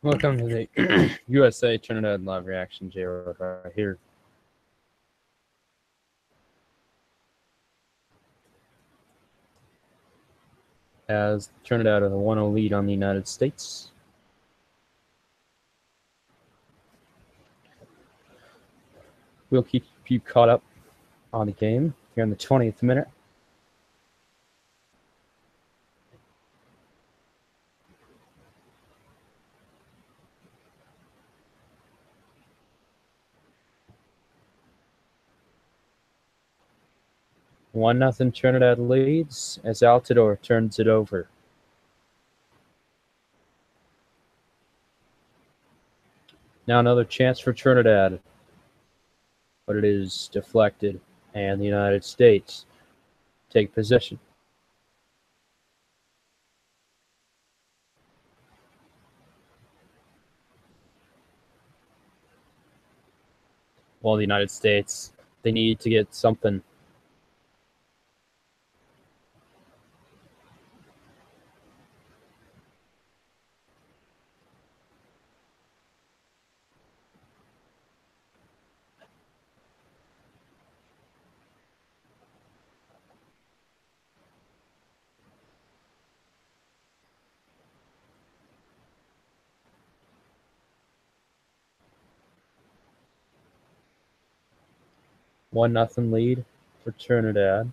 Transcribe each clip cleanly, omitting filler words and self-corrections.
Welcome to the USA Trinidad live reaction. J-Road right here. As Trinidad with a 1-0 lead on the United States. We'll keep you caught up on the game here in the 20th minute. One nothing Trinidad leads as Altidore turns it over. Now another chance for Trinidad, but it is deflected, and the United States take possession. Well, the United States, they need to get something. One nothing lead for Trinidad.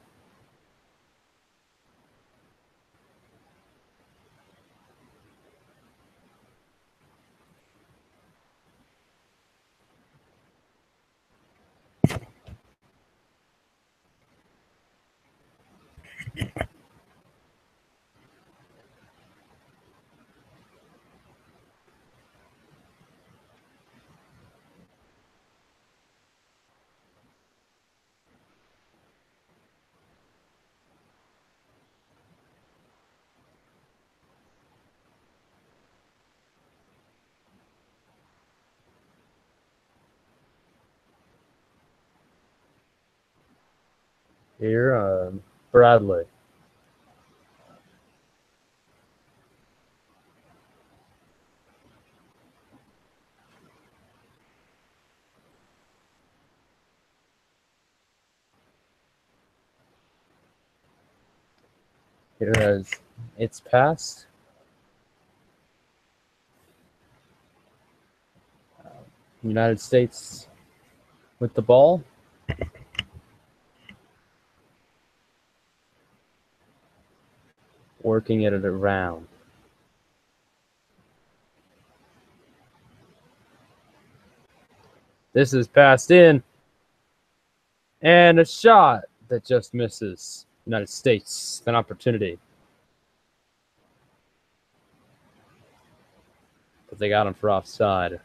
Here, Bradley. Here as it's passed. United States with the ball. Working it around. This is passed in. And a shot that just misses. United States, an opportunity. But they got him for offside.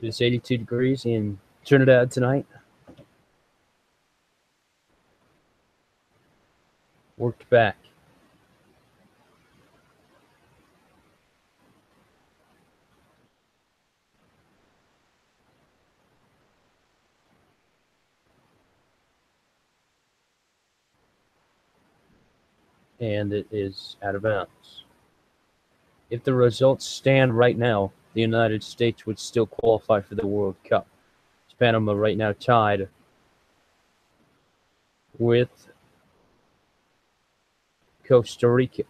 It is 82 degrees in Trinidad tonight. Worked back. And it is out of bounds. If the results stand right now, the United States would still qualify for the World Cup. It's Panama right now tied with Costa Rica.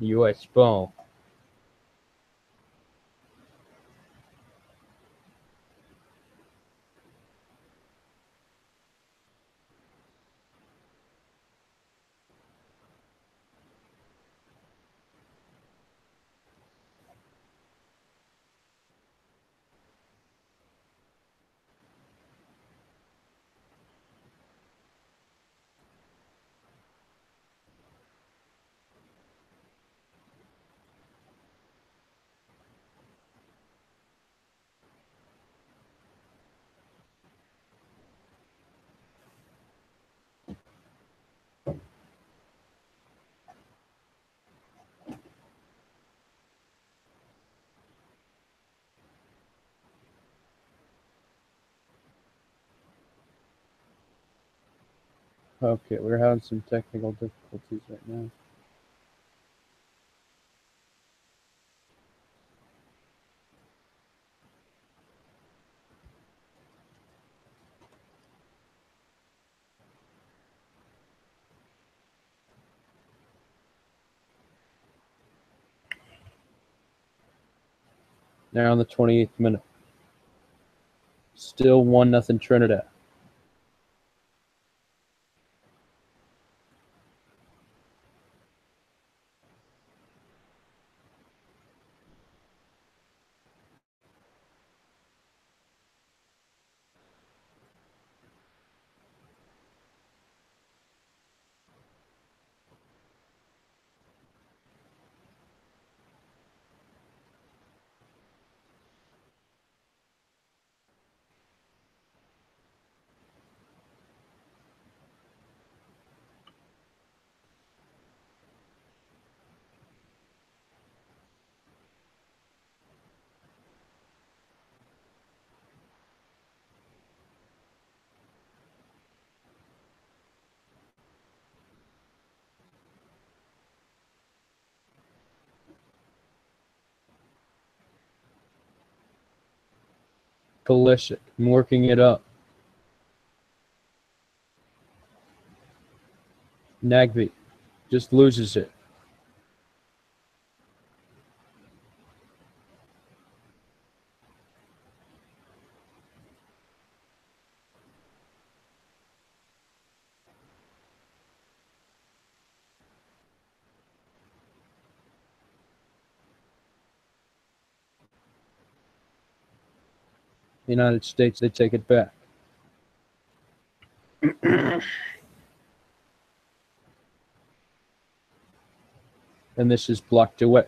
U.S. ball. Okay, we're having some technical difficulties right now. Now on the 28th minute. Still 1-0 Trinidad. Pulisic working it up. Nagby just loses it. The United States, they take it back. And this is blocked away.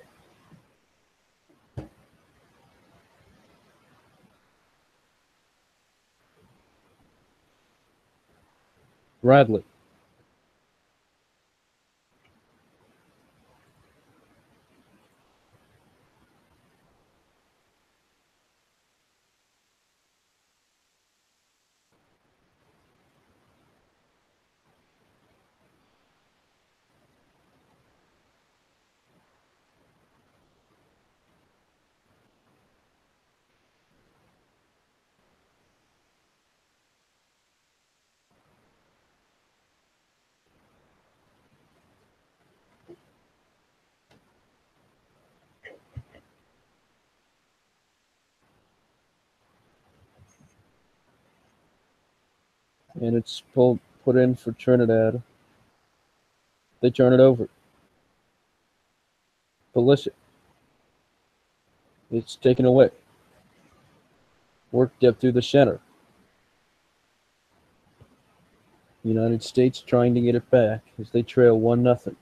Bradley. And it's pulled put in for Trinidad. They turn it over. Possession. It's taken away. Work depth through the center. United States trying to get it back as they trail 1-0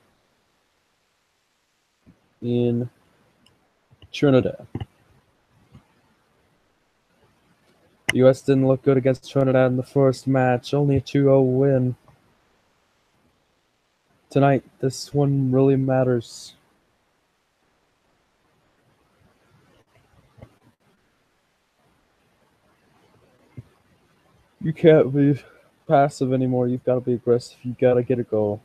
in Trinidad. The U.S. didn't look good against Trinidad in the first match. Only a 2-0 win. Tonight, this one really matters. You can't be passive anymore. You've got to be aggressive. You've got to get a goal.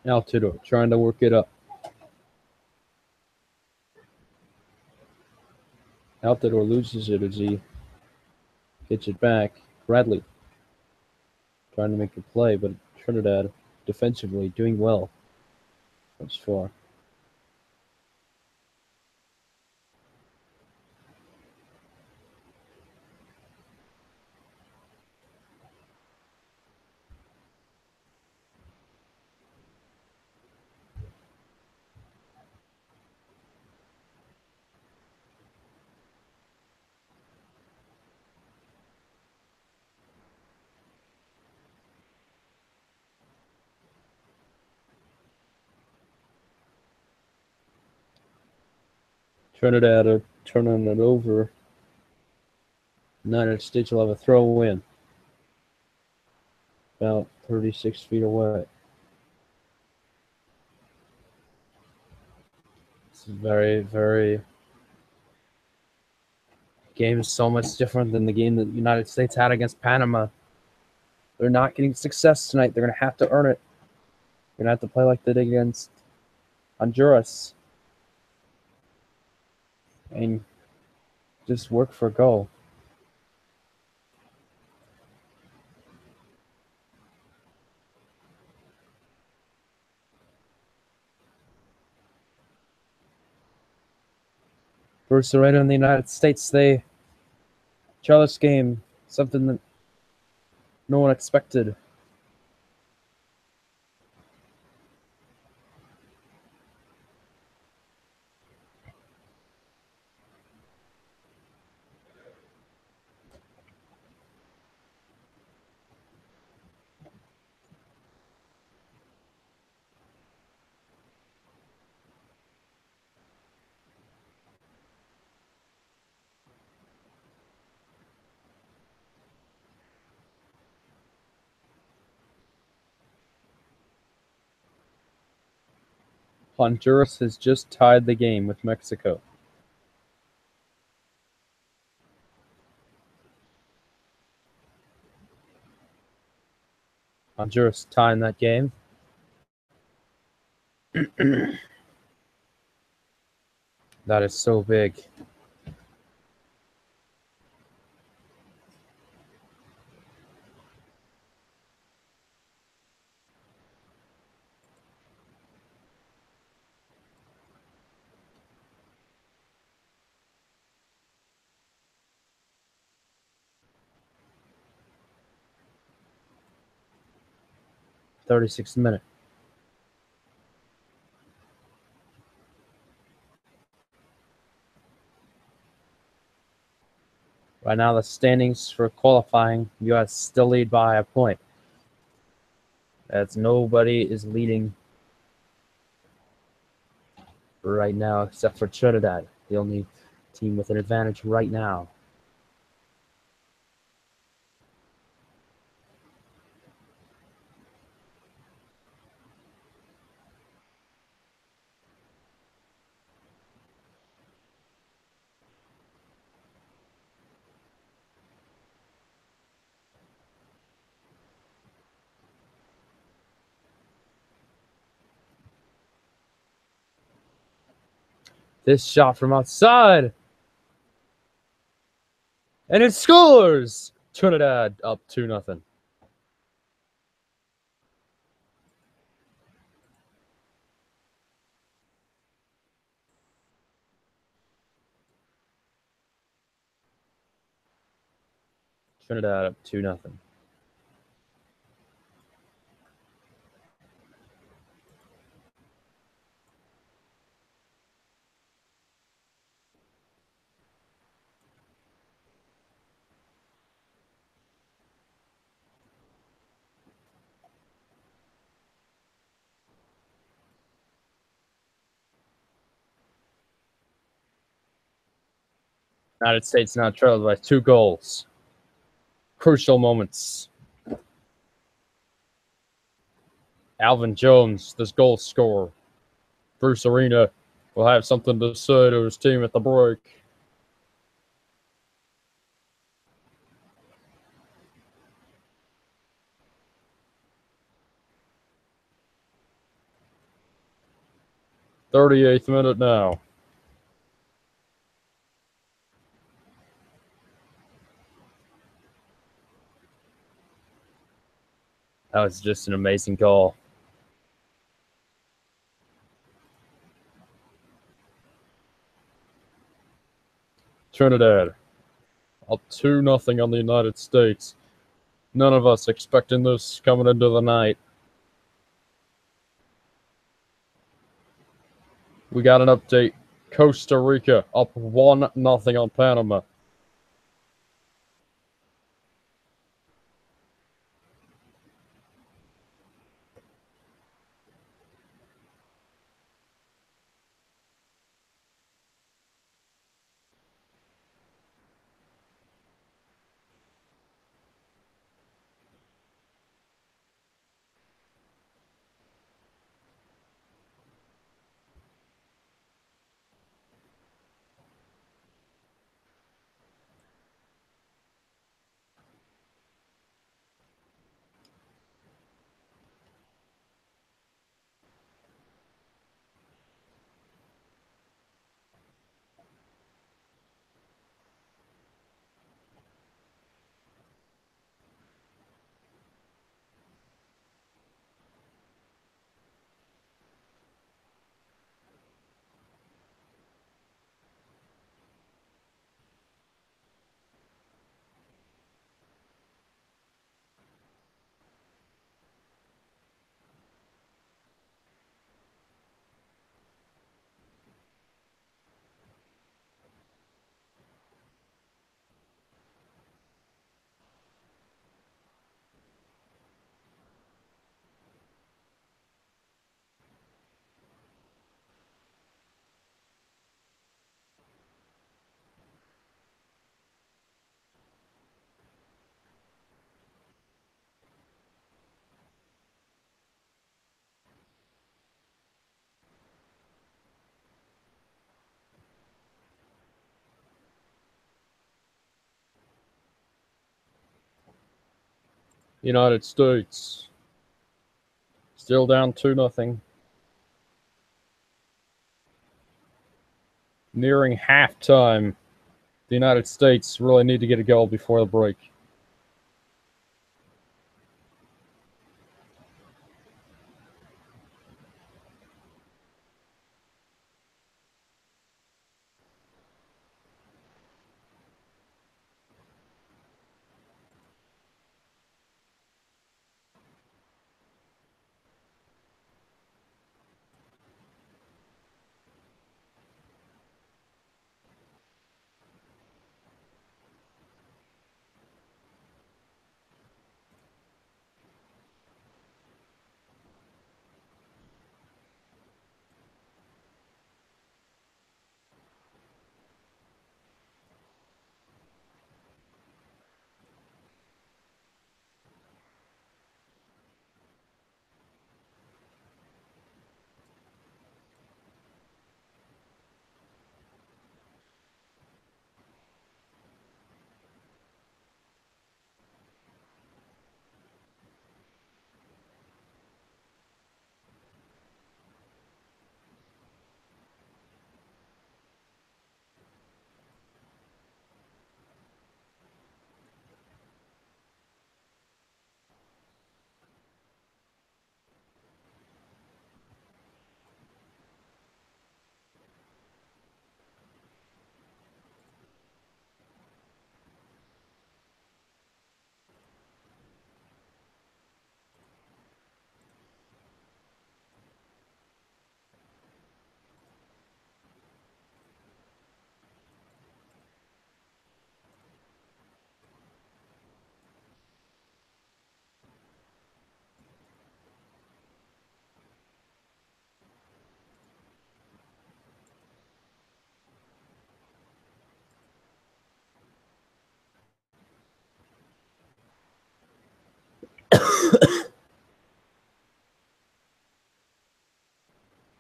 Altidore trying to work it up. Altidore loses it as he gets it back. Bradley trying to make a play, but Trinidad defensively doing well thus far. Trinidad are turning it over. United States will have a throw in. About 36 feet away. This is very. Game is so much different than the game that the United States had against Panama. They're not getting success tonight. They're going to have to earn it. They're going to have to play like they did against Honduras. And just work for a goal. Bruce Laredo in the United States, they show this game, something that no one expected. Honduras has just tied the game with Mexico. Honduras tying that game. That is so big. 36th minute. Right now, the standings for qualifying, U.S. still lead by a point. As nobody is leading right now except for Trinidad, the only team with an advantage right now. This shot from outside, and it scores! Trinidad up 2-0. Trinidad up 2-0. United States now trailed by 2 goals. Crucial moments. Alvin Jones, this goal scorer. Bruce Arena will have something to say to his team at the break. "38th minute now. That was just an amazing goal. Trinidad up 2-0 on the United States. None of us expecting this coming into the night. We got an update. Costa Rica up 1-0 on Panama. United States still down 2-0. Nearing halftime. The United States really need to get a goal before the break.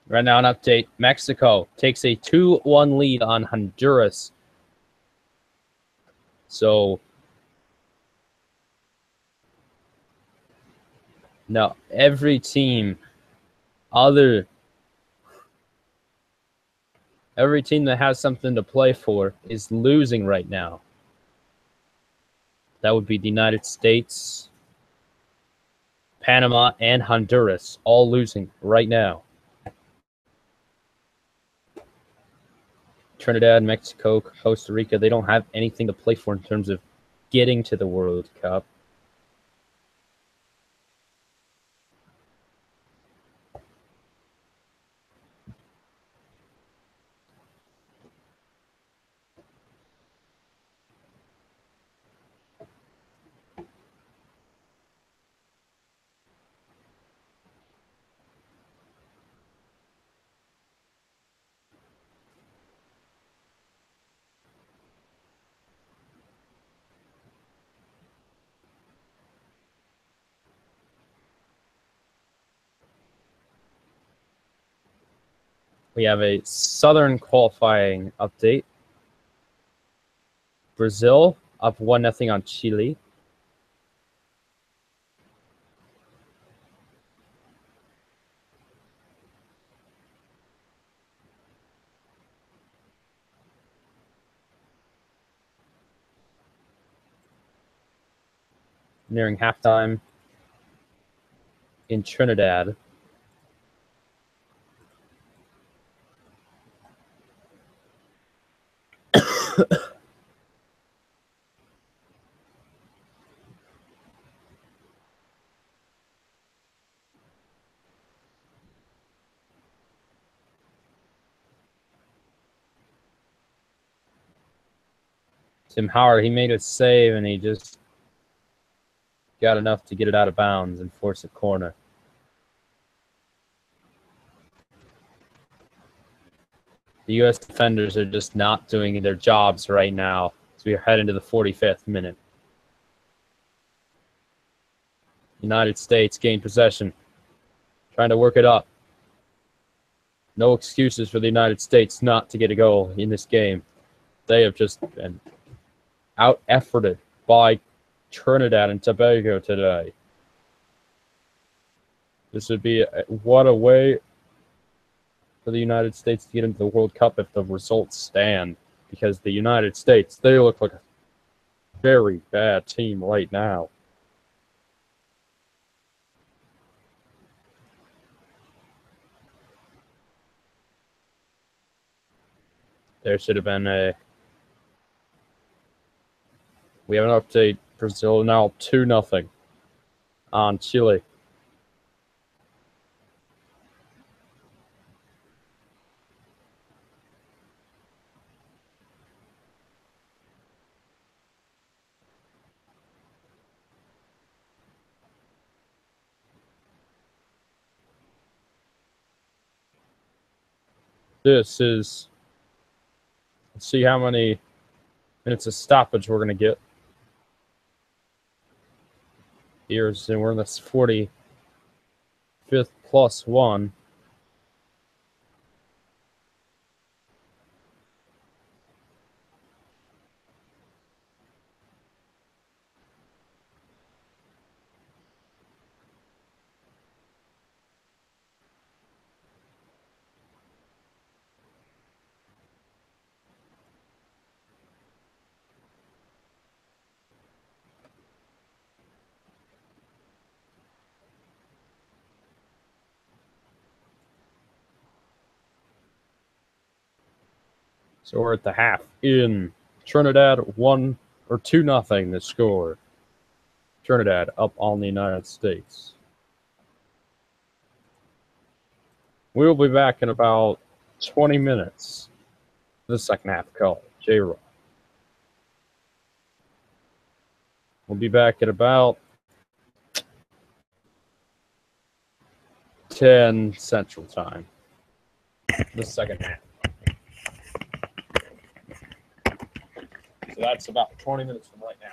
Right now, an update. Mexico takes a 2-1 lead on Honduras. So, no, every team that has something to play for is losing right now. That would be the United States, Panama, and Honduras, all losing right now. Trinidad, Mexico, Costa Rica, they don't have anything to play for in terms of getting to the World Cup. We have a Southern qualifying update. Brazil up 1-0 on Chile. Nearing halftime in Trinidad. Tim Howard, he made a save, and he just got enough to get it out of bounds and force a corner. The U.S. defenders are just not doing their jobs right now as we head into the 45th minute. United States gain possession, trying to work it up. No excuses for the United States not to get a goal in this game. They have just been out-efforted by Trinidad and Tobago today. This would be what a way for the United States to get into the World Cup if the results stand, because the United States, they look like a very bad team right now. There should have been a... We have an update. Brazil now 2-0 on Chile. This is... Let's see how many minutes of stoppage we're going to get. Here's, and we're in this 45th plus 1. So we're at the half in Trinidad 1 or 2-0 the score. Trinidad up on the United States. We will be back in about 20 minutes. The second half call. J-Rock. We'll be back at about 10 Central Time. The second half. So that's about 20 minutes from right now.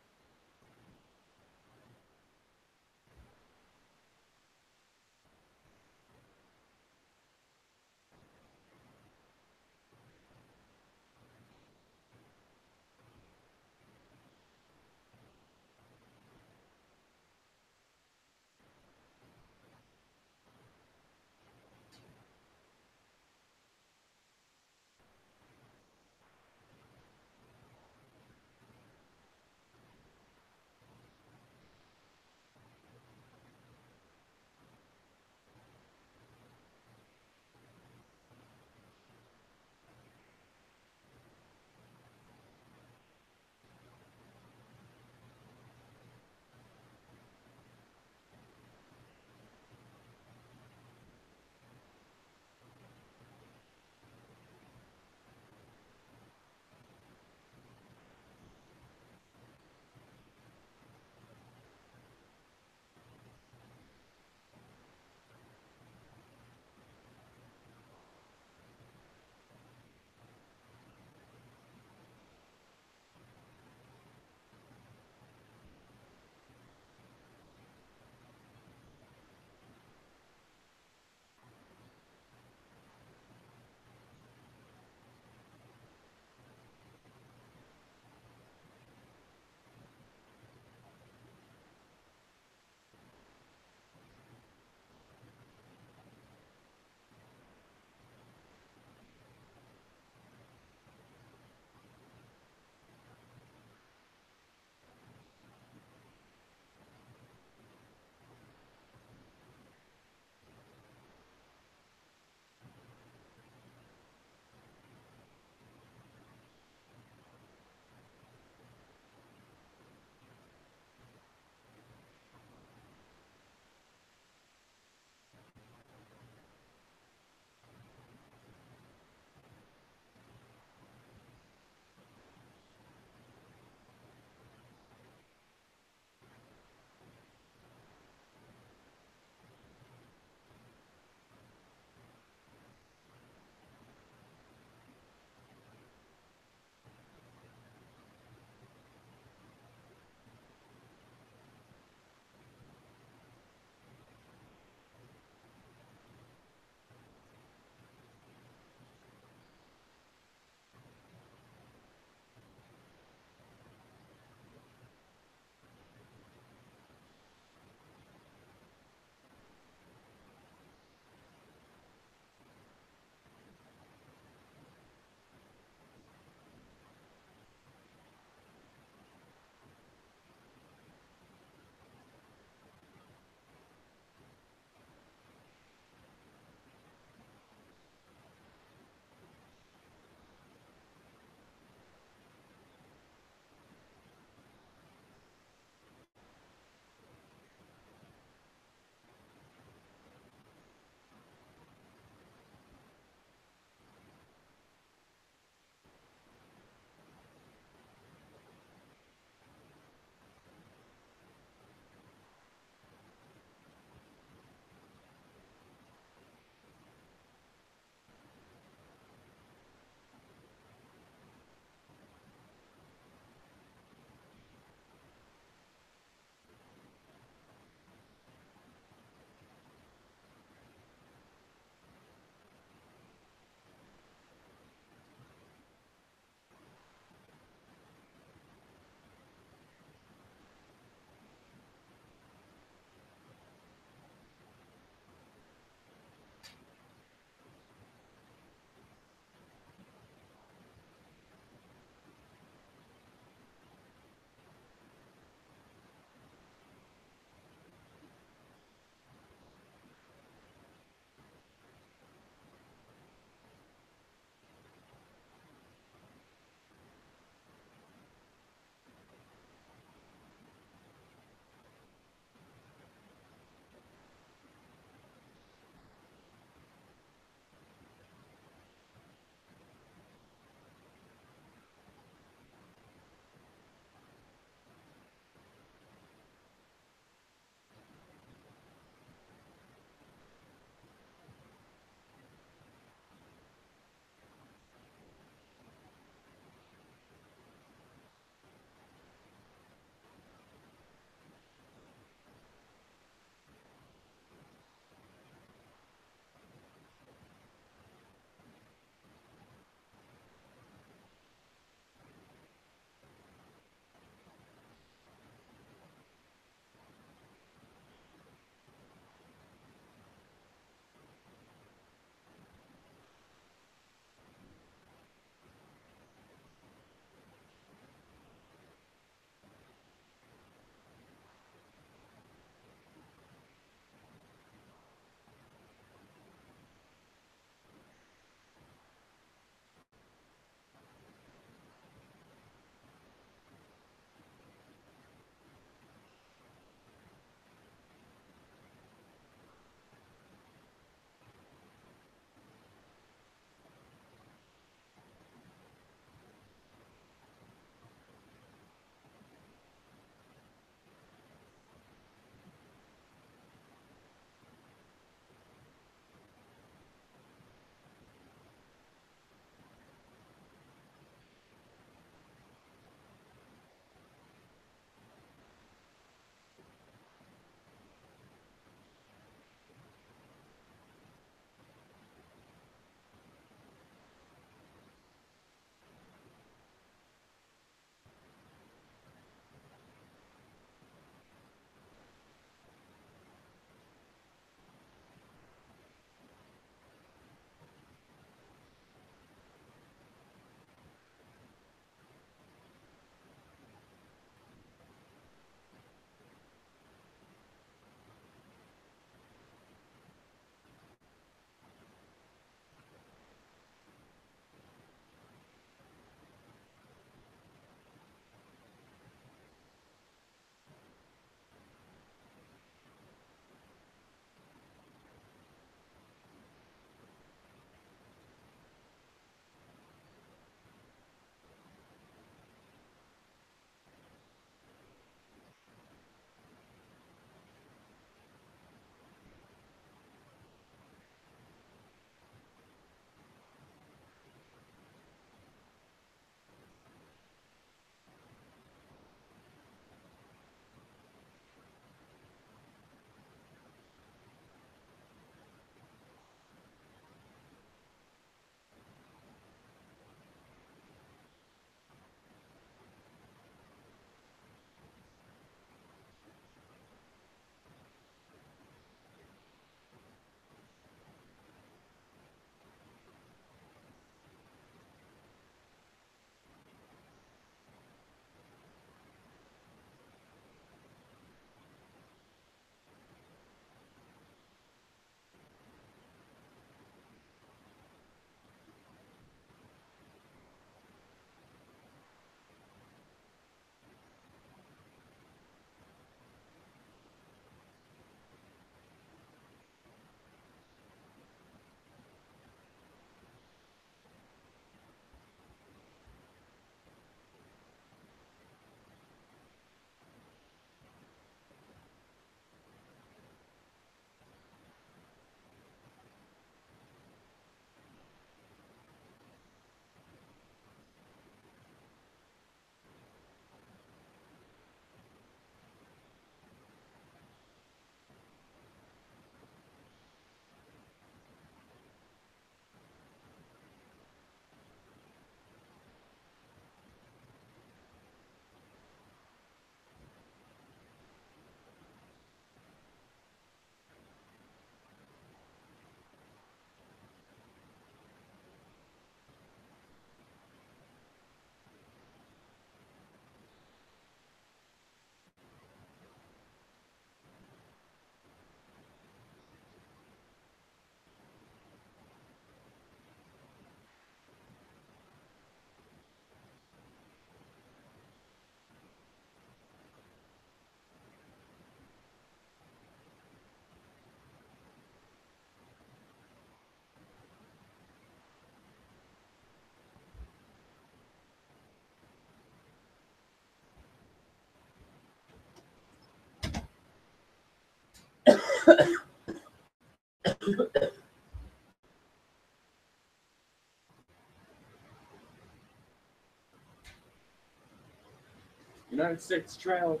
United States trail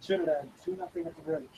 Trinidad 2-0 at the break.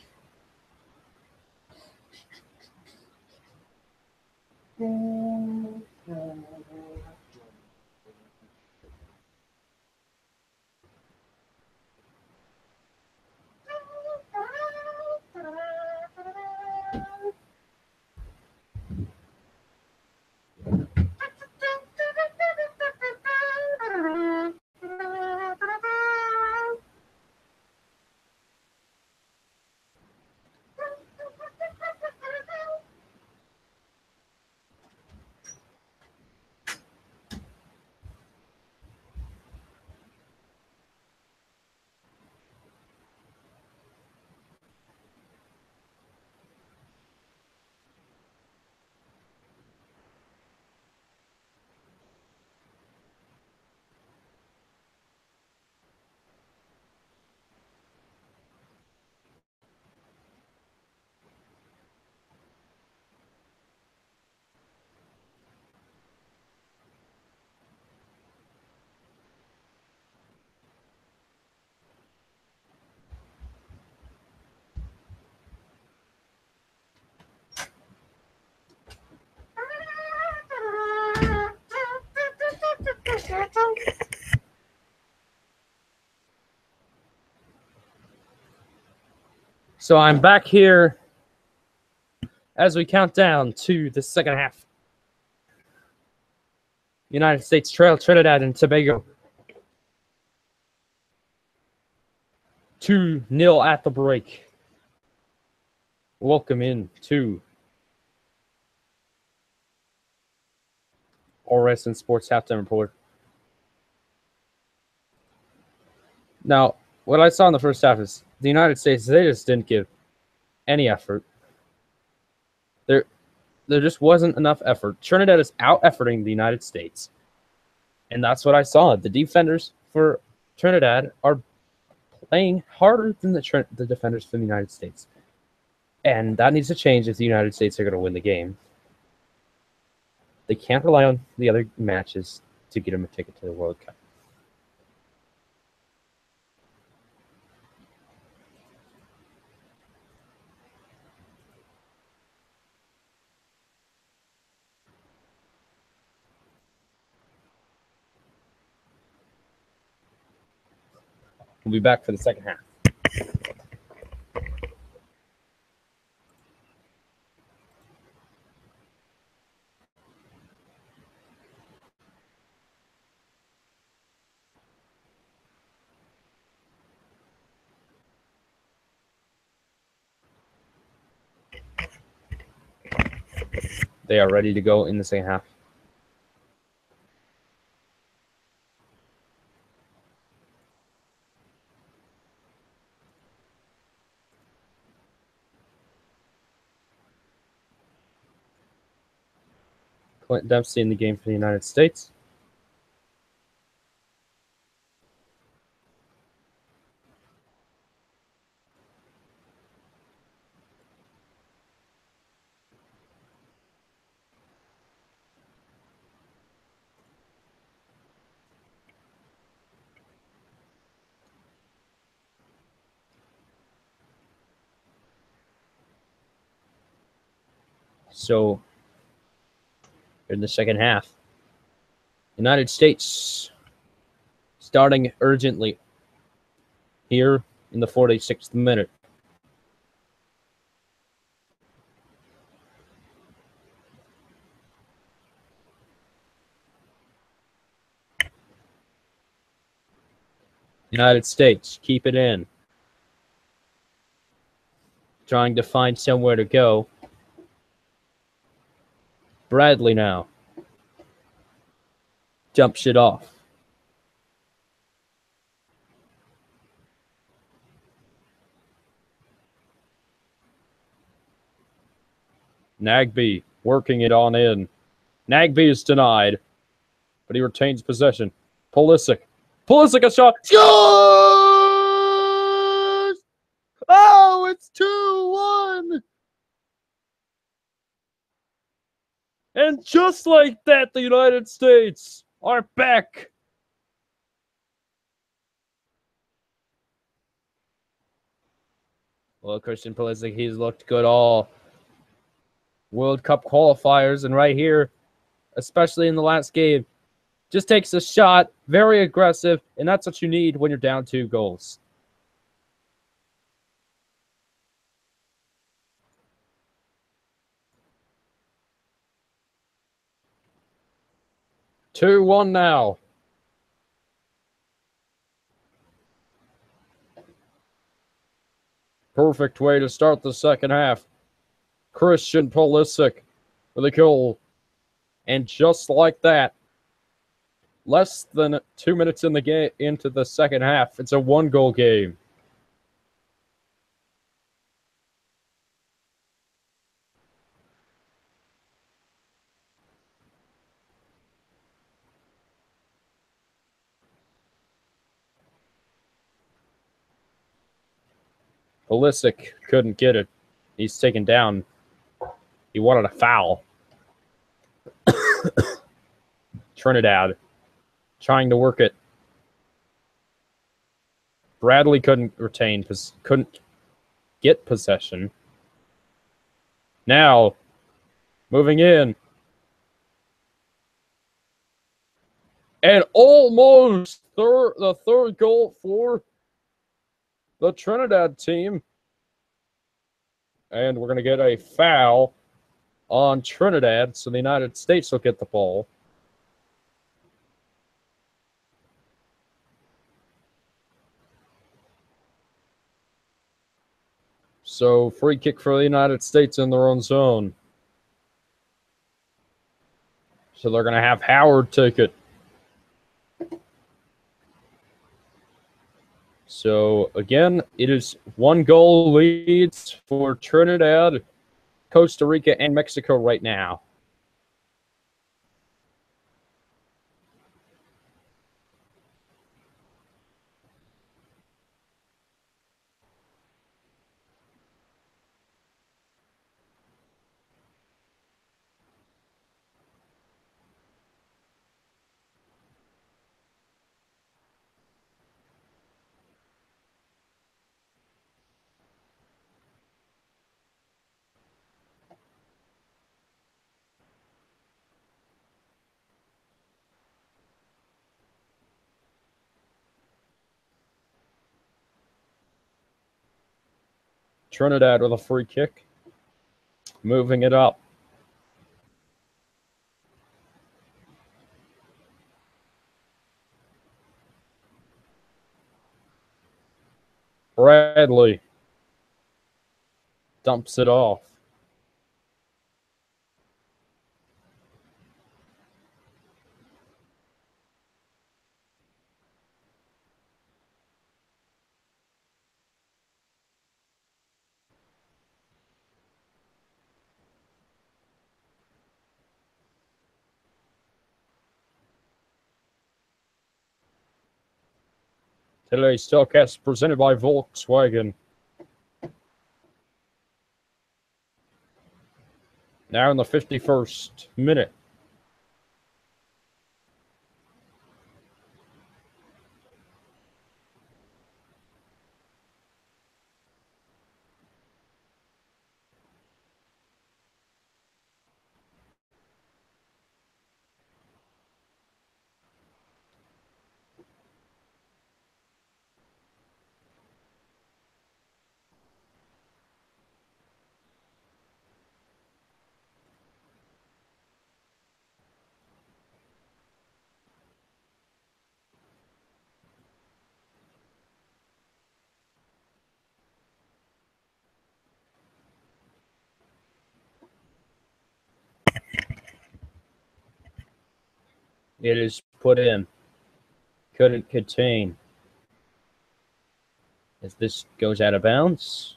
So I'm back here as we count down to the second half. United States trail Trinidad and Tobago 2-0 at the break. Welcome in to All-Wrestling Sports Halftime Report. Now, what I saw in the first half is the United States, they just didn't give any effort. There just wasn't enough effort. Trinidad is out-efforting the United States. And that's what I saw. The defenders for Trinidad are playing harder than the defenders for the United States. And that needs to change if the United States are going to win the game. They can't rely on the other matches to get them a ticket to the World Cup. We'll be back for the second half. They are ready to go in the second half. Clint Dempsey in the game for the United States. So, in the second half, United States starting urgently here in the 46th minute. United States, keep it in. Trying to find somewhere to go. Bradley now. Jumps it off. Nagby working it on in. Nagby is denied, but he retains possession. Pulisic a shot. Scores! Oh, it's 2-1. And just like that, the United States are back. Well, Christian Pulisic, he's looked good all World Cup qualifiers, and right here, especially in the last game, just takes a shot, very aggressive, and that's what you need when you're down 2 goals. Two one now. Perfect way to start the second half. Christian Pulisic with a goal. And just like that, less than 2 minutes in the game into the second half, it's a 1-goal game. Pulisic couldn't get it. He's taken down. He wanted a foul. Trinidad trying to work it. Bradley couldn't get possession. Now, moving in. And almost the third goal for the Trinidad team. And we're going to get a foul on Trinidad, so the United States will get the ball. So, free kick for the United States in their own zone. So they're going to have Howard take it. So, again, it is 1-goal leads for Trinidad, Costa Rica, and Mexico right now. Trinidad with a free kick. Moving it up. Bradley dumps it off. Today's telecast presented by Volkswagen. Now in the 51st minute. It is put in. Couldn't contain. As this goes out of bounds.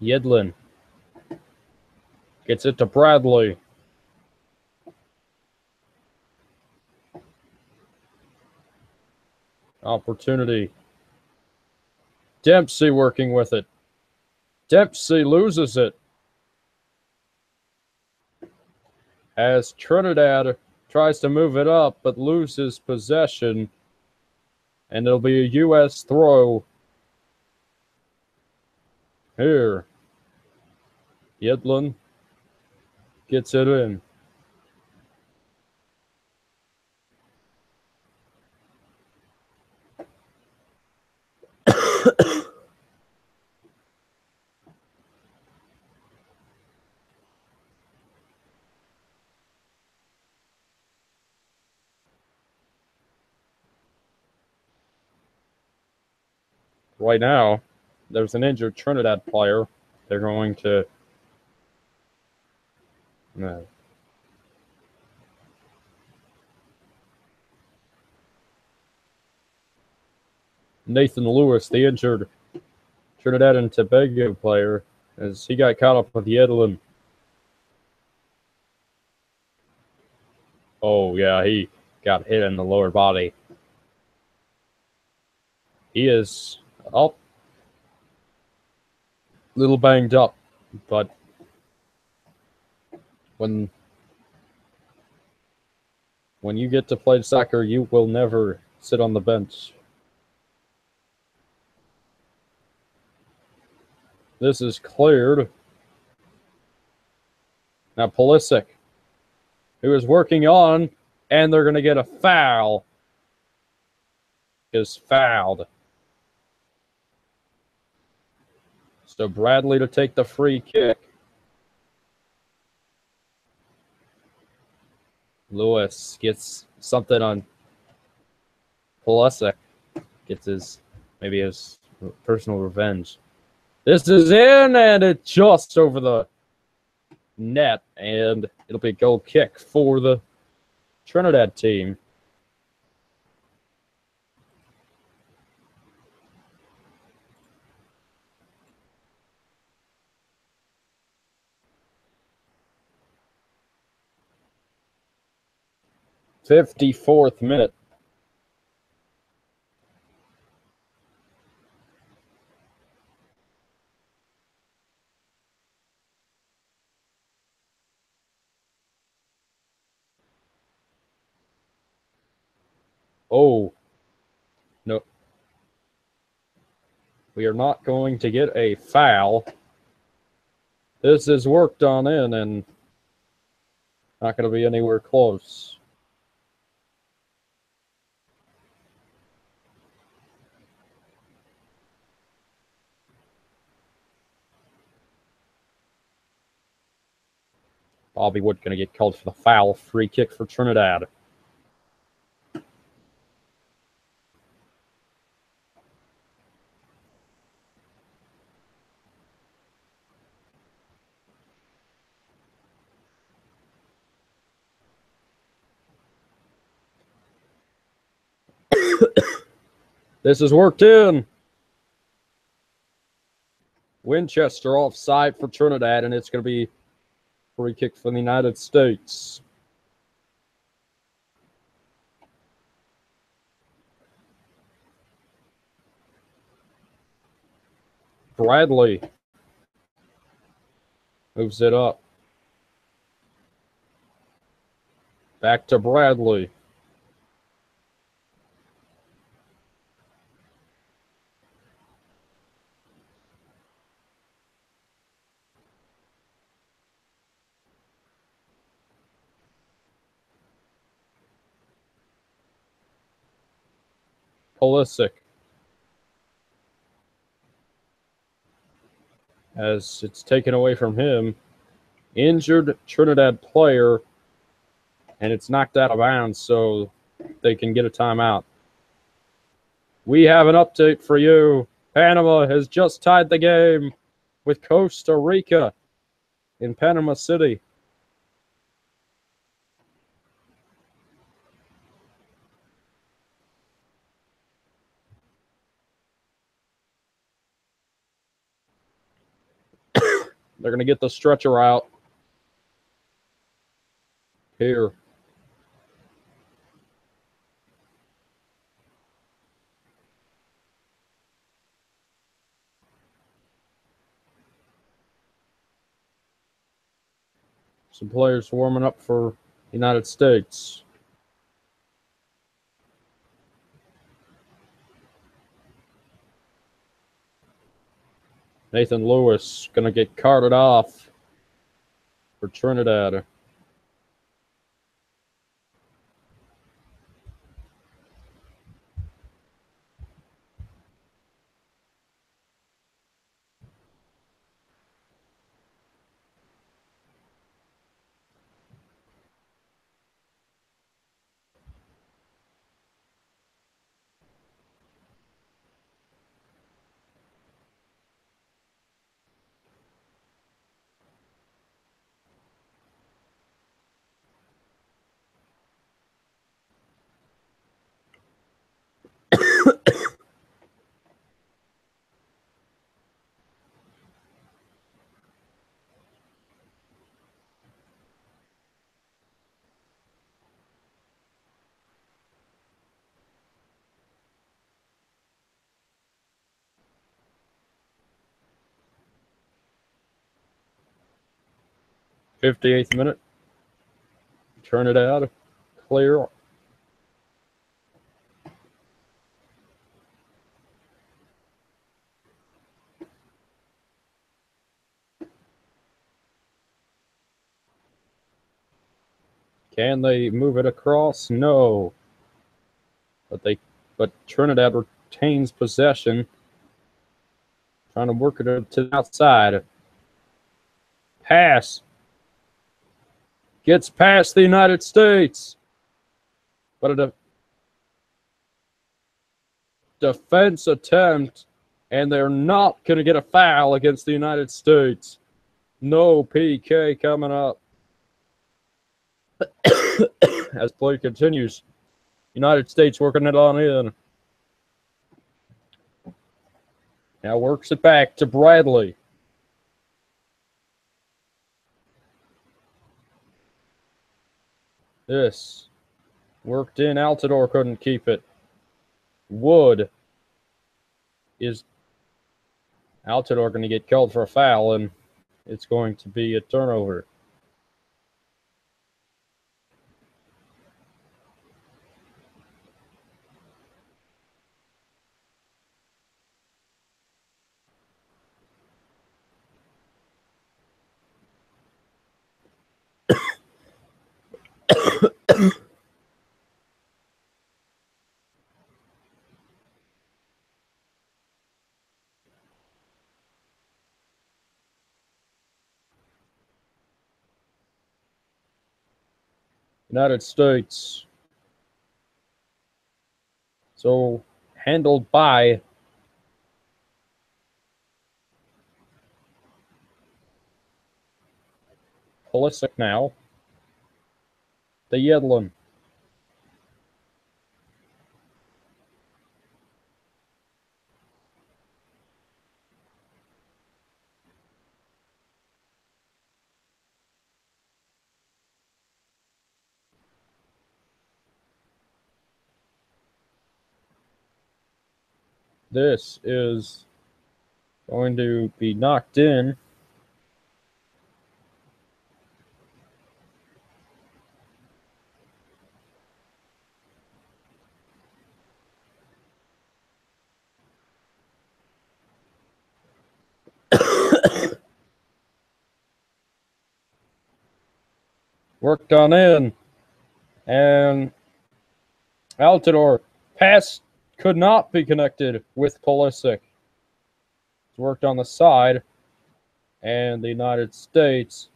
Yedlin gets it to Bradley. Opportunity. Dempsey working with it. Dempsey loses it as Trinidad tries to move it up but loses possession, and it'll be a U.S. throw. Here, Yedlin gets it in. Right now, there's an injured Trinidad player. They're going to... No. Nathan Lewis, the injured Trinidad and Tobago player, as he got caught up with Yedlin. Oh, yeah, he got hit in the lower body. He is up, a little banged up, but when you get to play soccer, you will never sit on the bench. This is cleared. Now Pulisic, who is working on, and they're going to get a foul. Is fouled. So Bradley to take the free kick. Lewis gets something on Pulisic. Gets his personal revenge. This is in, and it's just over the net, and it'll be a goal kick for the Trinidad team. '54th minute. Oh, no. We are not going to get a foul. This is worked on in and not going to be anywhere close. Bobby Wood going to get called for the foul. Free kick for Trinidad. This is worked in. Winchester offside for Trinidad, and it's going to be free kick for the United States. Bradley moves it up. Back to Bradley. Pulisic. As it's taken away from him. Injured Trinidad player, and it's knocked out of bounds, so they can get a timeout. We have an update for you. Panama has just tied the game with Costa Rica in Panama City. They're going to get the stretcher out here. Some players warming up for the United States. Nathan Lewis going to get carted off for Trinidad. '58th minute. Trinidad clear. Can they move it across? No. But Trinidad retains possession. Trying to work it to the outside. Pass. Gets past the United States. But a defense attempt, and they're not going to get a foul against the United States. No PK coming up. As play continues, United States working it on in. Now works it back to Bradley. This worked in. Altidore couldn't keep it. Wood is Altidore going to get called for a foul, and it's going to be a turnover. United States. So handled by Pulisic now. The Yedlin. This is going to be knocked in. Worked on in. And Altidore. Pass could not be connected with Pulisic. It's worked on the side. And the United States.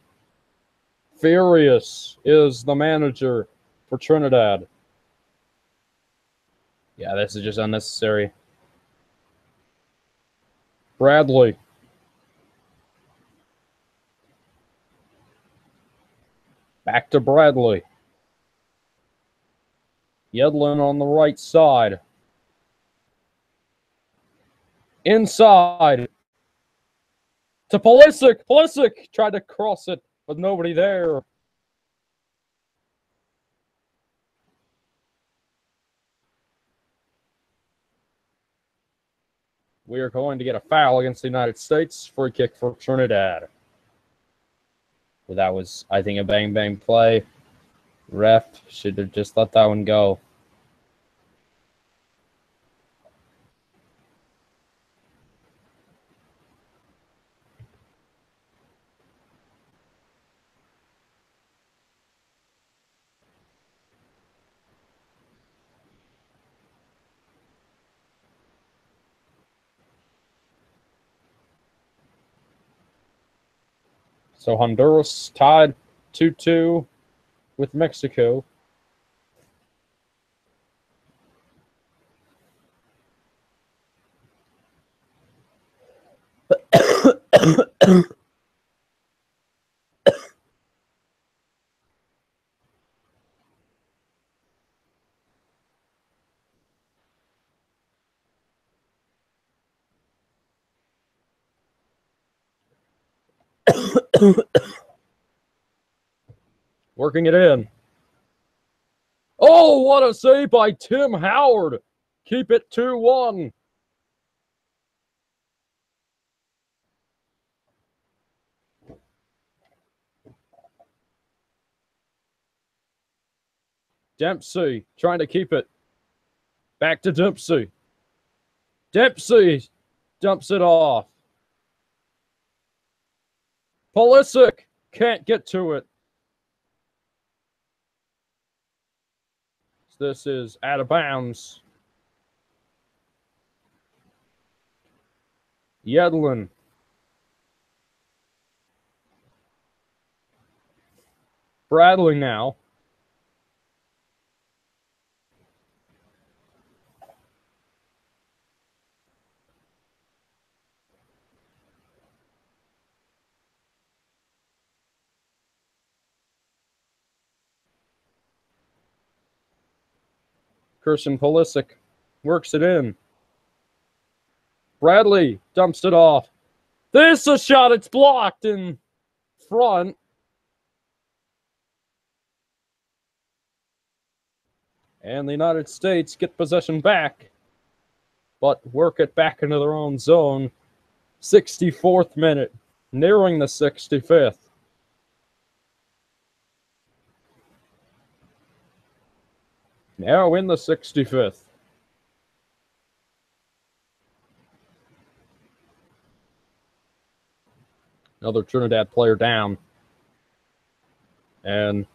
Furious is the manager for Trinidad. Yeah, this is just unnecessary. Bradley. Back to Bradley. Yedlin on the right side. Inside. To Pulisic. Pulisic tried to cross it, but nobody there. We are going to get a foul against the United States. Free kick for Trinidad. Well, that was, I think, a bang bang play. Ref should have just let that one go. So Honduras tied 2-2 with Mexico. Working it in. Oh, what a save by Tim Howard. Keep it 2-1. Dempsey trying to keep it. Back to Dempsey. Dempsey dumps it off. Pulisic can't get to it. This is out of bounds. Yedlin. Bradley now. Christian Pulisic works it in. Bradley dumps it off. This is a shot. It's blocked in front. And the United States get possession back, but work it back into their own zone. 64th minute, nearing the 65th. Now in the 65th. Another Trinidad player down. And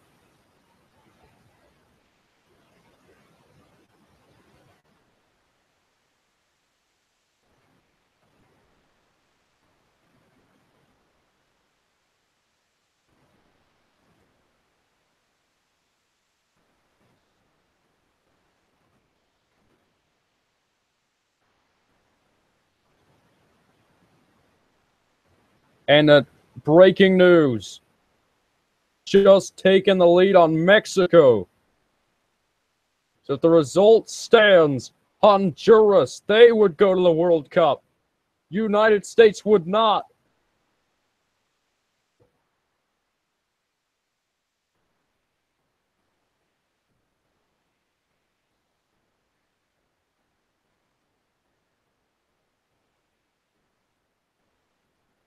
breaking news. Just taken the lead on Mexico. So if the result stands, Honduras, they would go to the World Cup. United States would not.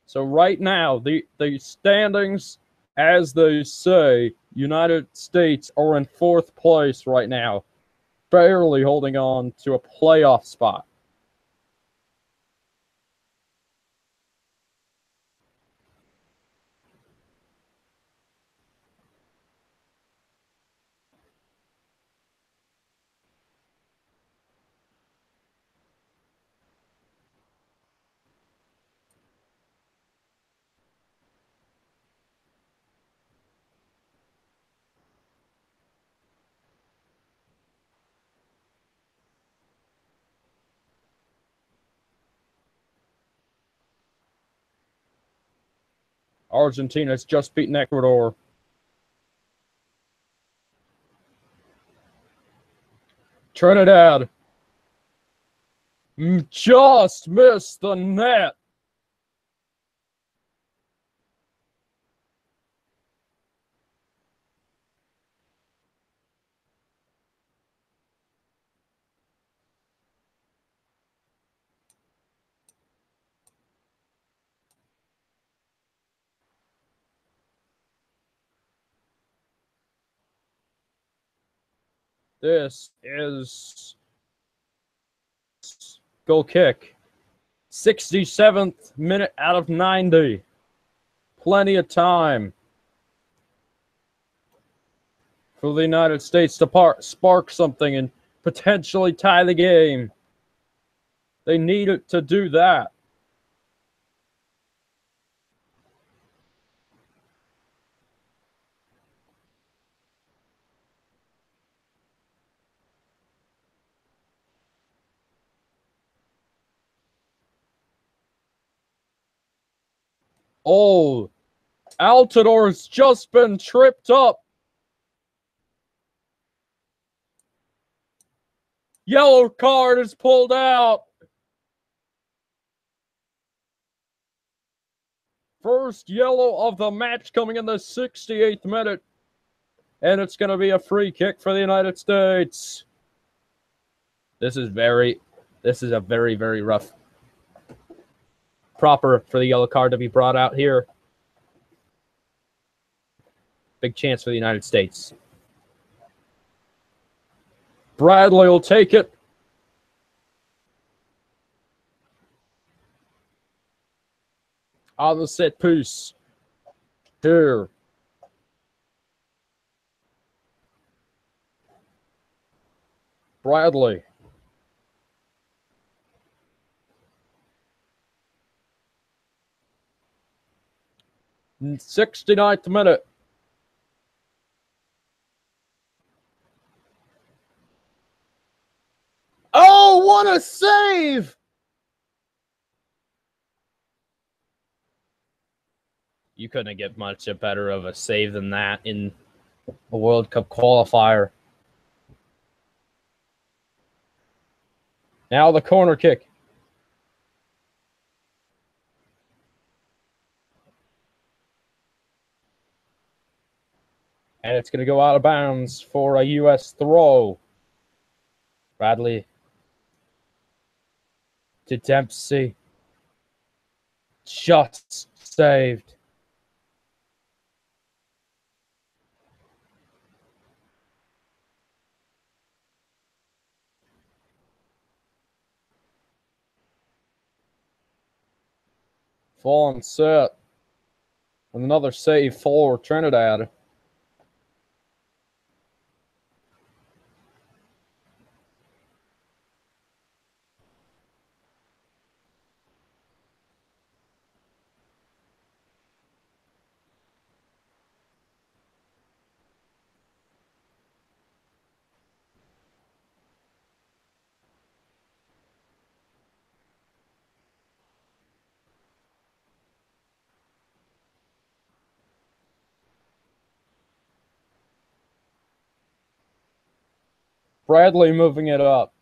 So right now, the standings, as they say, United States are in 4th place right now, barely holding on to a playoff spot. Argentina's just beaten Ecuador. Trinidad just missed the net. This is goal kick. 67th minute out of 90. Plenty of time for the United States to spark something and potentially tie the game. They need it to do that. Oh, Altidor's just been tripped up. Yellow card is pulled out. First yellow of the match coming in the 68th minute. And it's going to be a free kick for the United States. This is a very, very rough. Proper for the yellow card to be brought out here. Big chance for the United States. Bradley will take it. On the set piece. Here. Bradley. In 69th minute. Oh, what a save! You couldn't get much better of a save than that in a World Cup qualifier. Now the corner kick. And it's going to go out of bounds for a U.S. throw. Bradley to Dempsey. Just saved. Full on set. And another save for Trinidad. Bradley moving it up.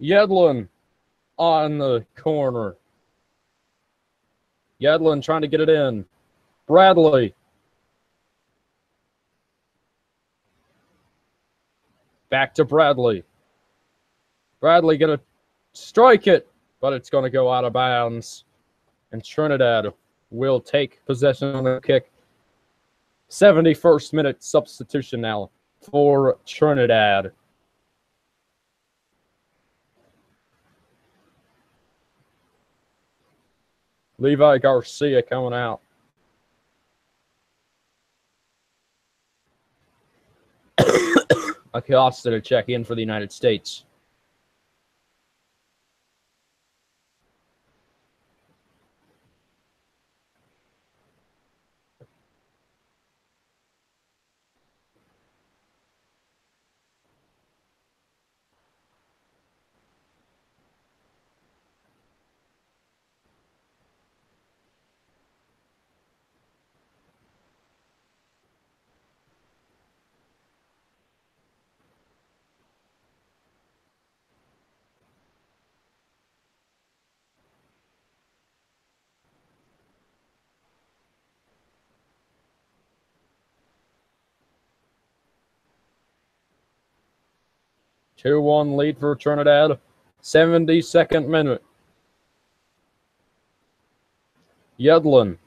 Yedlin on the corner. Yedlin trying to get it in. Bradley. Back to Bradley. Bradley going to strike it, but it's going to go out of bounds. And Trinidad will take possession on the kick. 71st minute substitution now for Trinidad. Levi Garcia coming out. Acosta to check in for the United States. 2-1 lead for Trinidad. 72nd minute. Yedlin.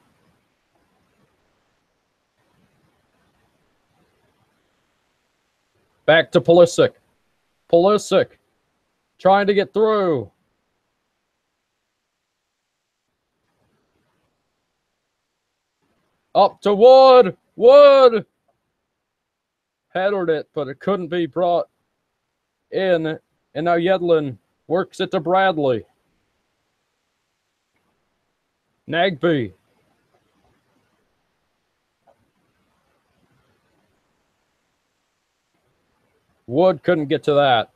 Back to Pulisic. Pulisic trying to get through. Up to Wood. Wood headed it, but it couldn't be brought in. And now Yedlin works it to Bradley. Nagby. Wood couldn't get to that.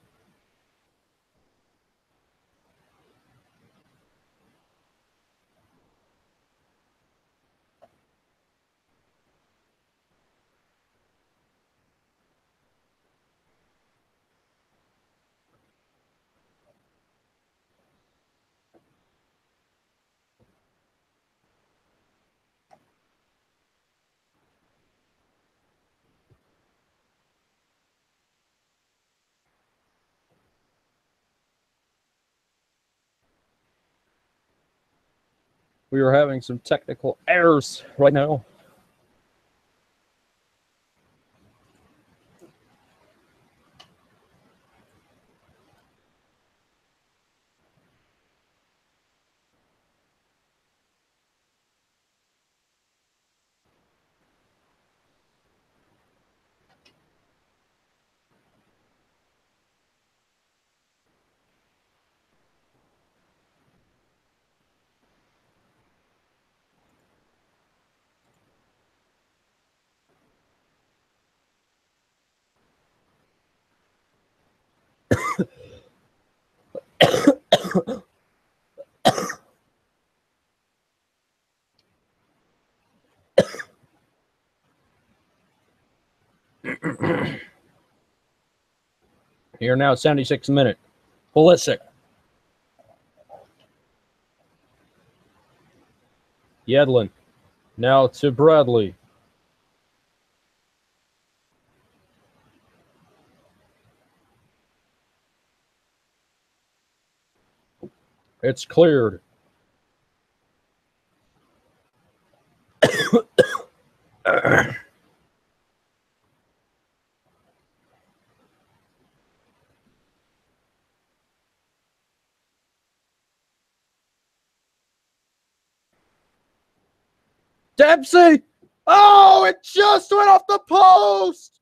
We are having some technical errors right now. Here now, 76th minute. Pulisic. Yedlin. Now to Bradley. It's cleared. Dempsey! Oh, it just went off the post!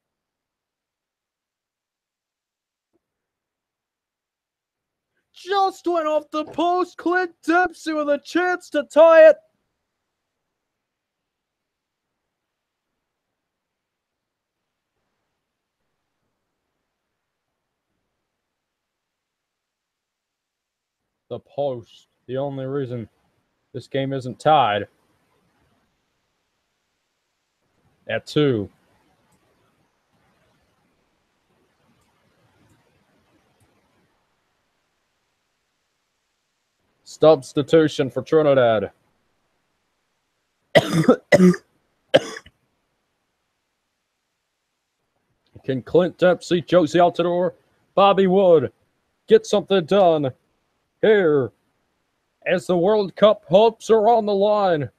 Just went off the post. Clint Dempsey with a chance to tie it. The post. The only reason this game isn't tied. At 2. Substitution for Trinidad. Can Clint Dempsey, Josie Altidore, Bobby Wood get something done here as the World Cup hopes are on the line?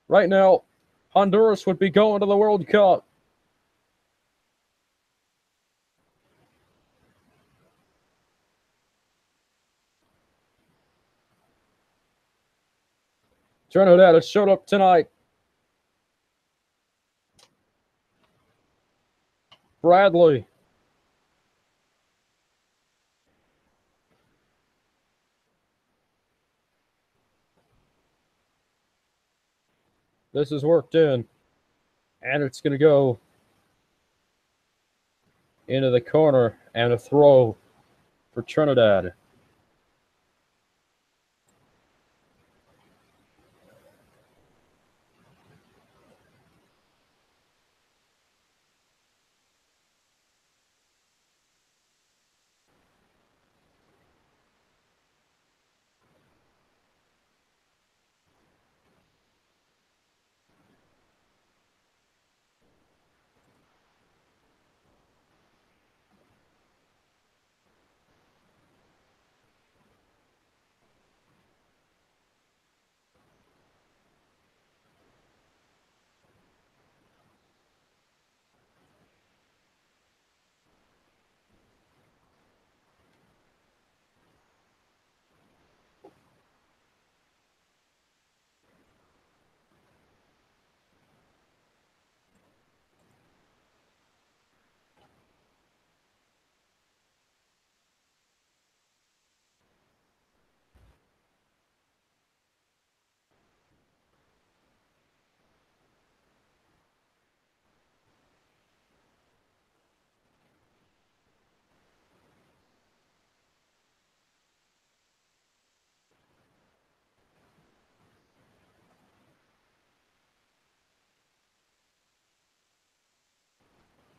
Right now, Honduras would be going to the World Cup. Trinidad has showed up tonight. Bradley. This is worked in. And it's going to go into the corner and a throw for Trinidad.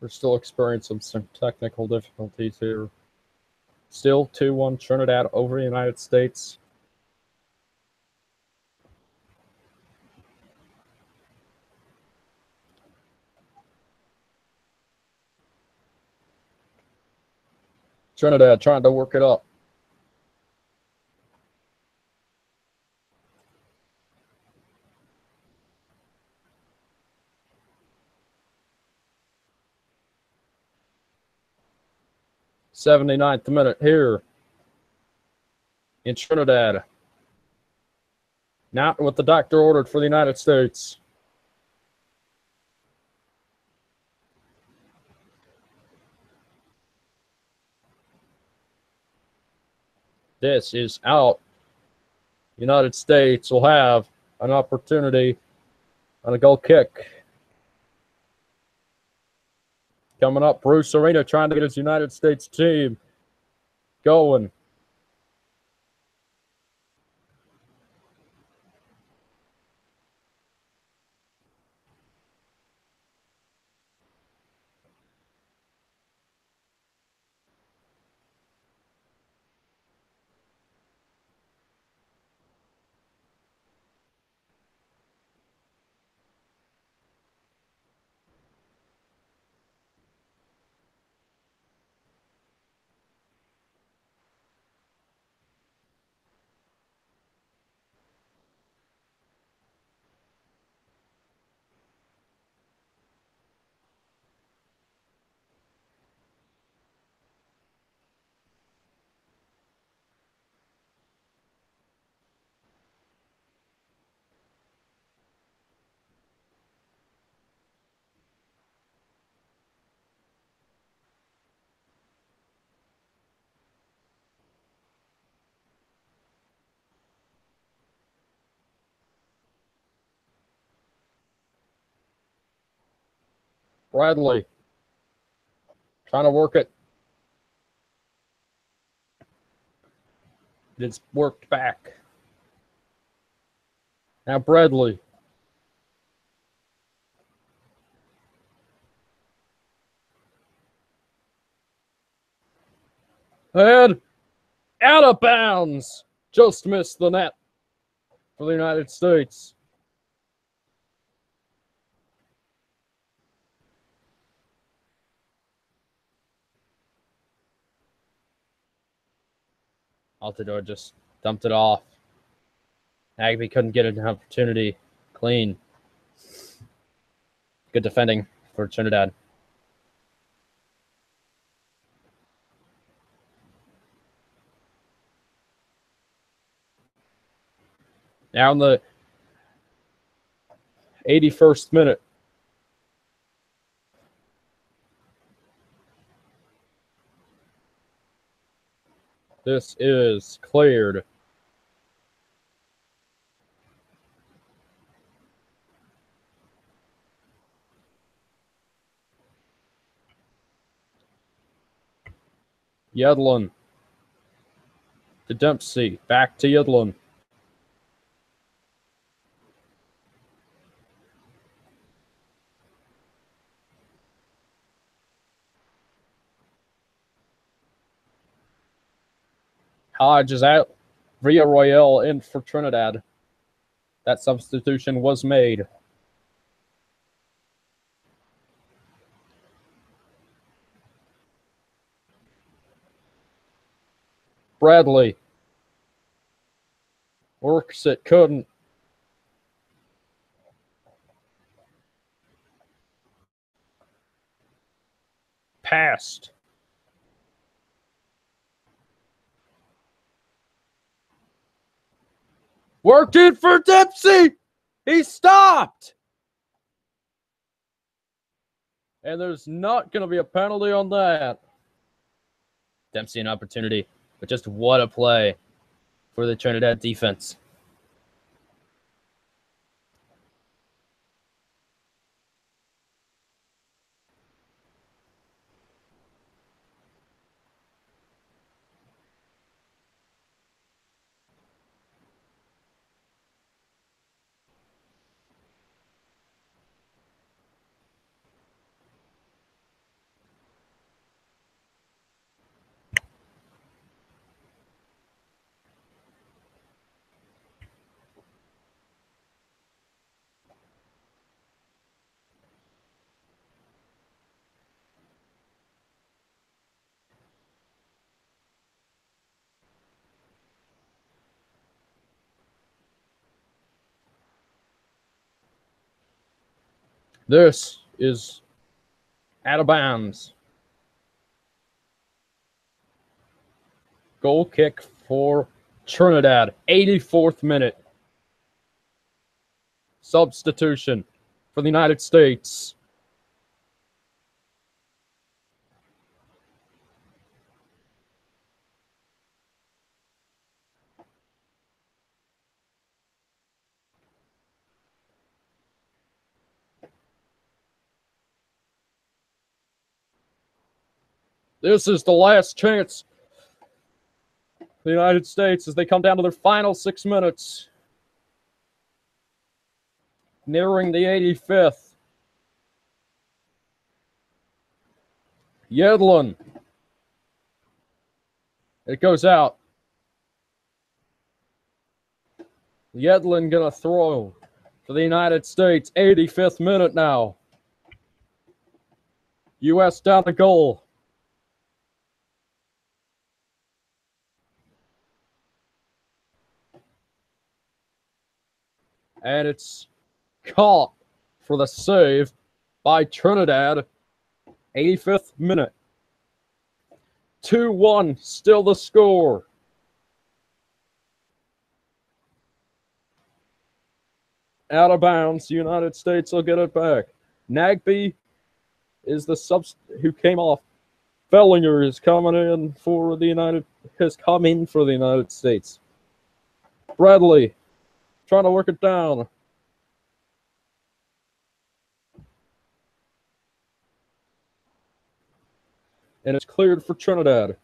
We're still experiencing some technical difficulties here. Still 2-1 Trinidad over the United States. Trinidad trying to work it up. '79th minute here in Trinidad. Not what the doctor ordered for the United States. This is out. United States will have an opportunity on a goal kick. Coming up, Bruce Arena trying to get his United States team going. Bradley trying to work it. It's worked back. Now Bradley. And out of bounds. Just missed the net for the United States. Altidore just dumped it off. Agby couldn't get an opportunity. Clean. Good defending for Trinidad. Now in the 81st minute. This is cleared. Yedlin to Dempsey. Back to Yedlin. Hodge is out. Villarroel in for Trinidad. That substitution was made. Bradley works it, couldn't. Passed. Worked it for Dempsey. He stopped. And there's not going to be a penalty on that. Dempsey an opportunity, but just what a play for the Trinidad defense. This is out of bounds. Goal kick for Trinidad. 84th minute. Substitution for the United States. This is the last chance for the United States as they come down to their final 6 minutes. Nearing the 85th. Yedlin. It goes out. Yedlin gonna throw for the United States. 85th minute now. U.S. down the goal. And it's caught for the save by Trinidad. 85th minute. 2-1, still the score. Out of bounds, United States will get it back. Nagby is the sub who came off. Fellinger is coming in for the United States. Bradley trying to work it down. And it's cleared for Trinidad.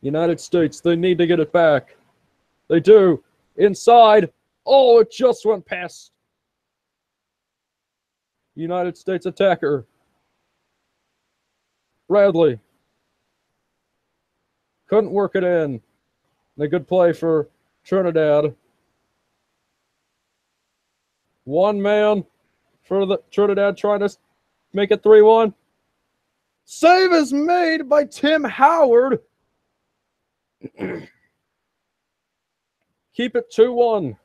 United States, they need to get it back. They do. Inside. Oh, it just went past United States attacker. Bradley. Couldn't work it in. A good play for Trinidad. One man for the Trinidad trying to make it 3-1. Save is made by Tim Howard. Keep it 2-1.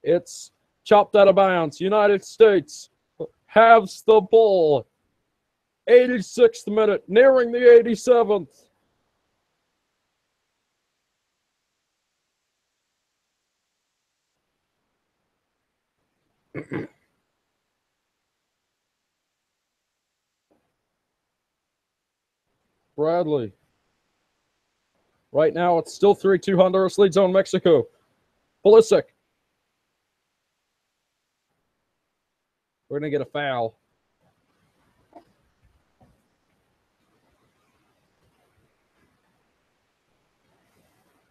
It's chopped out of bounds. United States has the ball. 86th minute, nearing the 87th. Bradley. Right now, it's still 3-2. Honduras leads on Mexico. Pulisic. We're going to get a foul.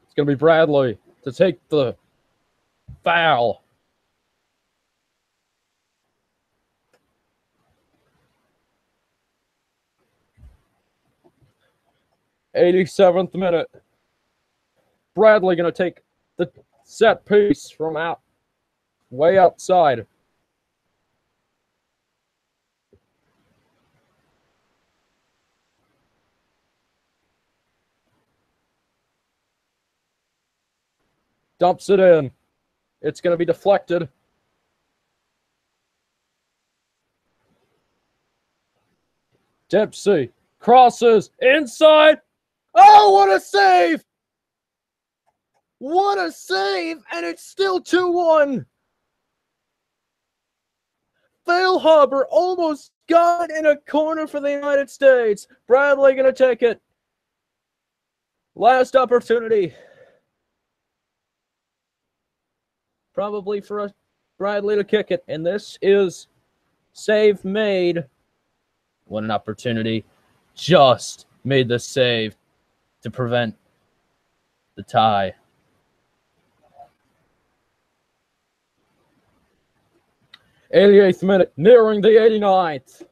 It's going to be Bradley to take the foul. '87th minute. Bradley going to take the set piece from way outside. Dumps it in. It's going to be deflected. Dempsey crosses inside. Oh, what a save! What a save! And it's still 2-1. Feilhaber almost got in a corner for the United States. Bradley going to take it. Last opportunity. Probably for Bradley to kick it. And this is save made. What an opportunity. Just made the save to prevent the tie. '88th minute, nearing the 89th.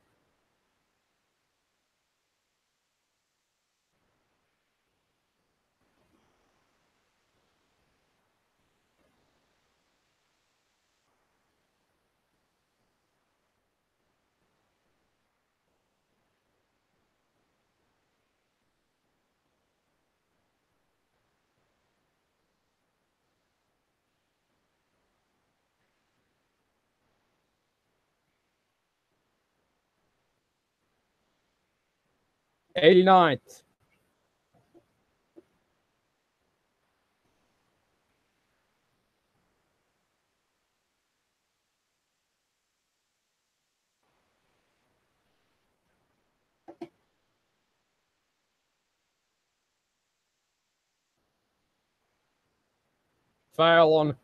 89th. Foul on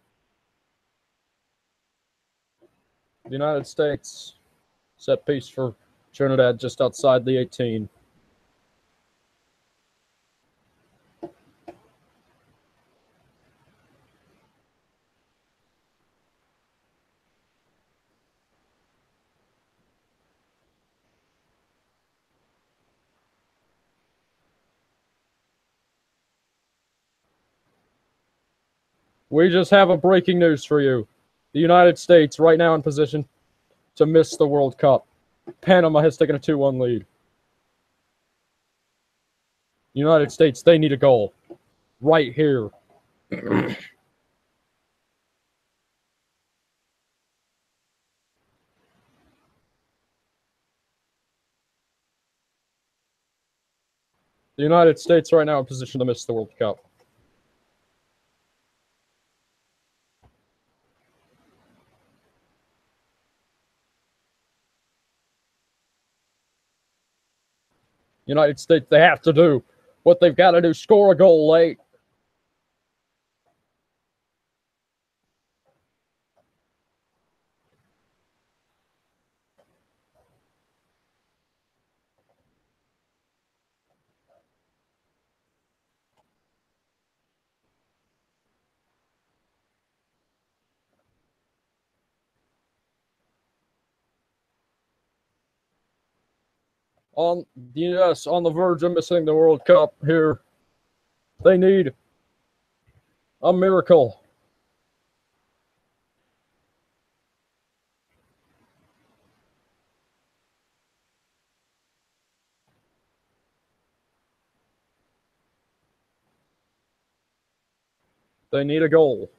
the United States. Set piece for Trinidad just outside the 18. We just have a breaking news for you. The United States right now in position to miss the World Cup. Panama has taken a 2-1 lead. United States, they need a goal. Right here. The United States right now in position to miss the World Cup. United States, they have to do what they've got to do, score a goal late. On the verge of missing the World Cup here. They need a miracle. They need a goal.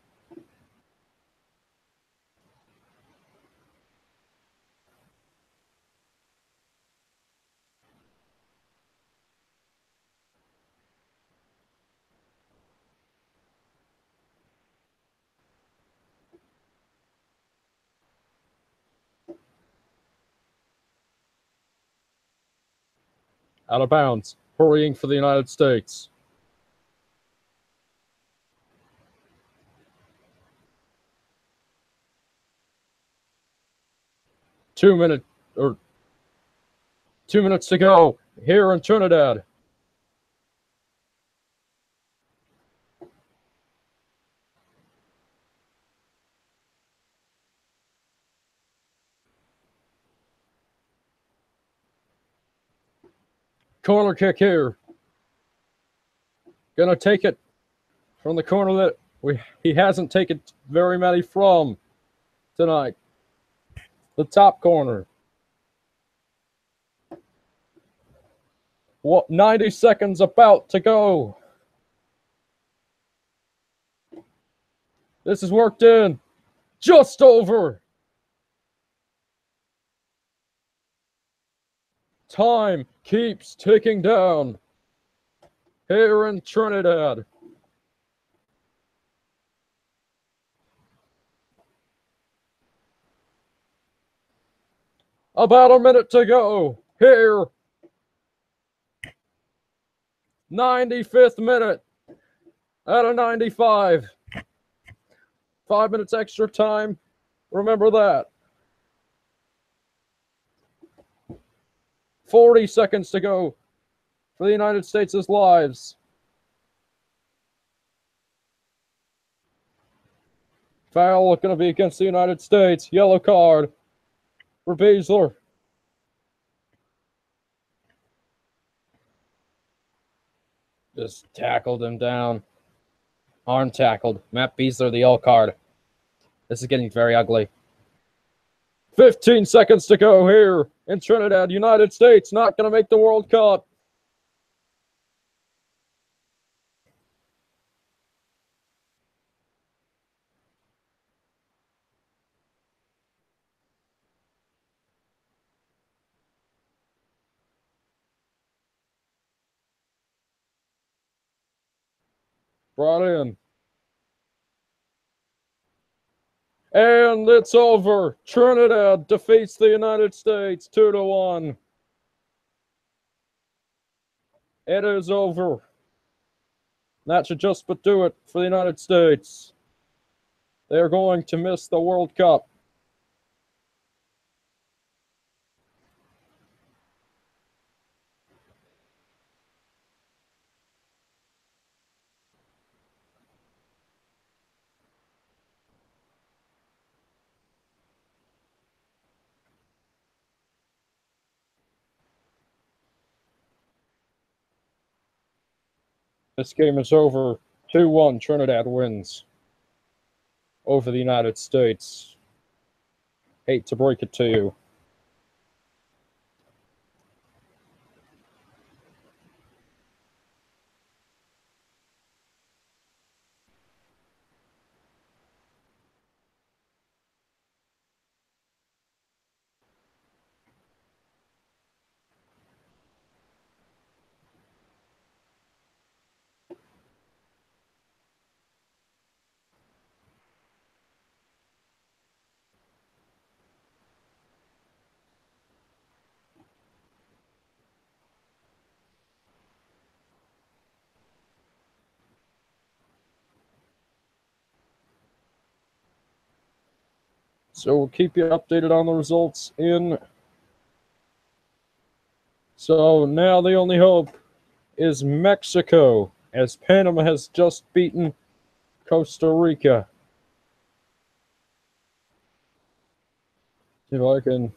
Out of bounds. Hurrying for the United States. Two minutes to go here in Trinidad. Corner kick here. Gonna take it from the corner that he hasn't taken very many from tonight. The top corner. 90 seconds about to go. This is worked in. Just over. Time keeps ticking down. Here in Trinidad. About a minute to go. Here. 95th minute. Out of 95. 5 minutes extra time. Remember that. 40 seconds to go for the United States' lives. Foul going to be against the United States. Yellow card for Beasler. Just tackled him down. Arm tackled. Matt Beasler, the yellow card. This is getting very ugly. 15 seconds to go here in Trinidad. United States not going to make the World Cup. brought in. And it's over. Trinidad defeats the United States 2-1. It is over. That should just but do it for the United States. They're going to miss the World Cup. This game is over. 2-1. Trinidad wins over the United States. Hate to break it to you. So we'll keep you updated on the results in. So now the only hope is Mexico, as Panama has just beaten Costa Rica. See if I can.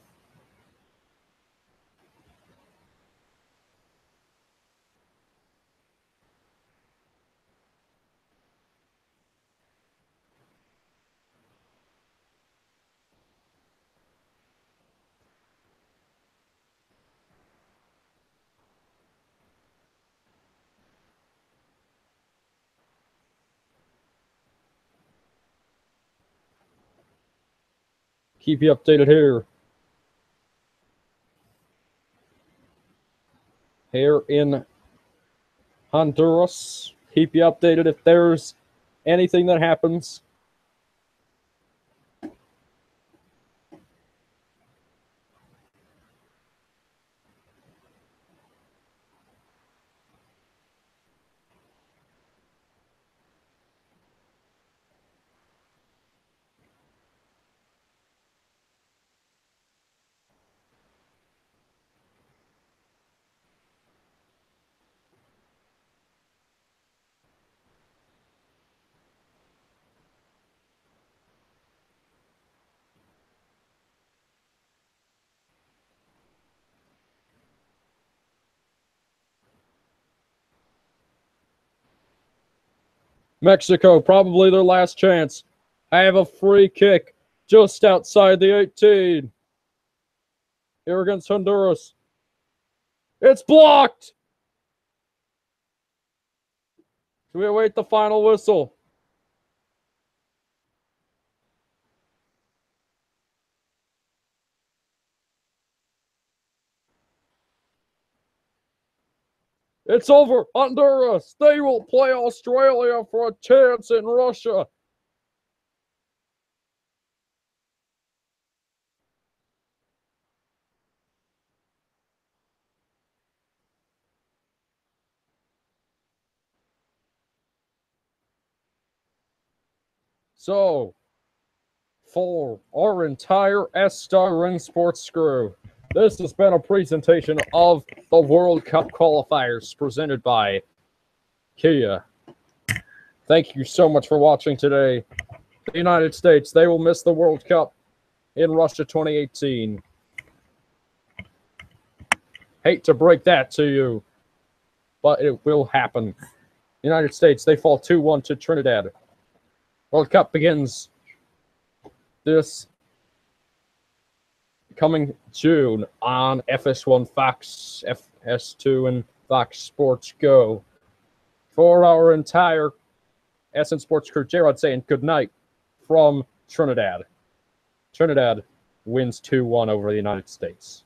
Keep you updated here. Here in Honduras. Keep you updated if there's anything that happens. Mexico, probably their last chance. I have a free kick just outside the 18. Here against Honduras. It's blocked! Should we await the final whistle? It's over. Honduras. They will play Australia for a chance in Russia. So, for our entire S-Star Ring Sports crew, this has been a presentation of the World Cup qualifiers presented by Kia. Thank you so much for watching today. The United States, they will miss the World Cup in Russia 2018. Hate to break that to you, but it will happen. United States, they fall 2-1 to Trinidad. World Cup begins this coming June on FS1 Fox, FS2, and Fox Sports Go. For our entire SN Sports crew, J-Rod saying good night from Trinidad. Trinidad wins 2-1 over the United States.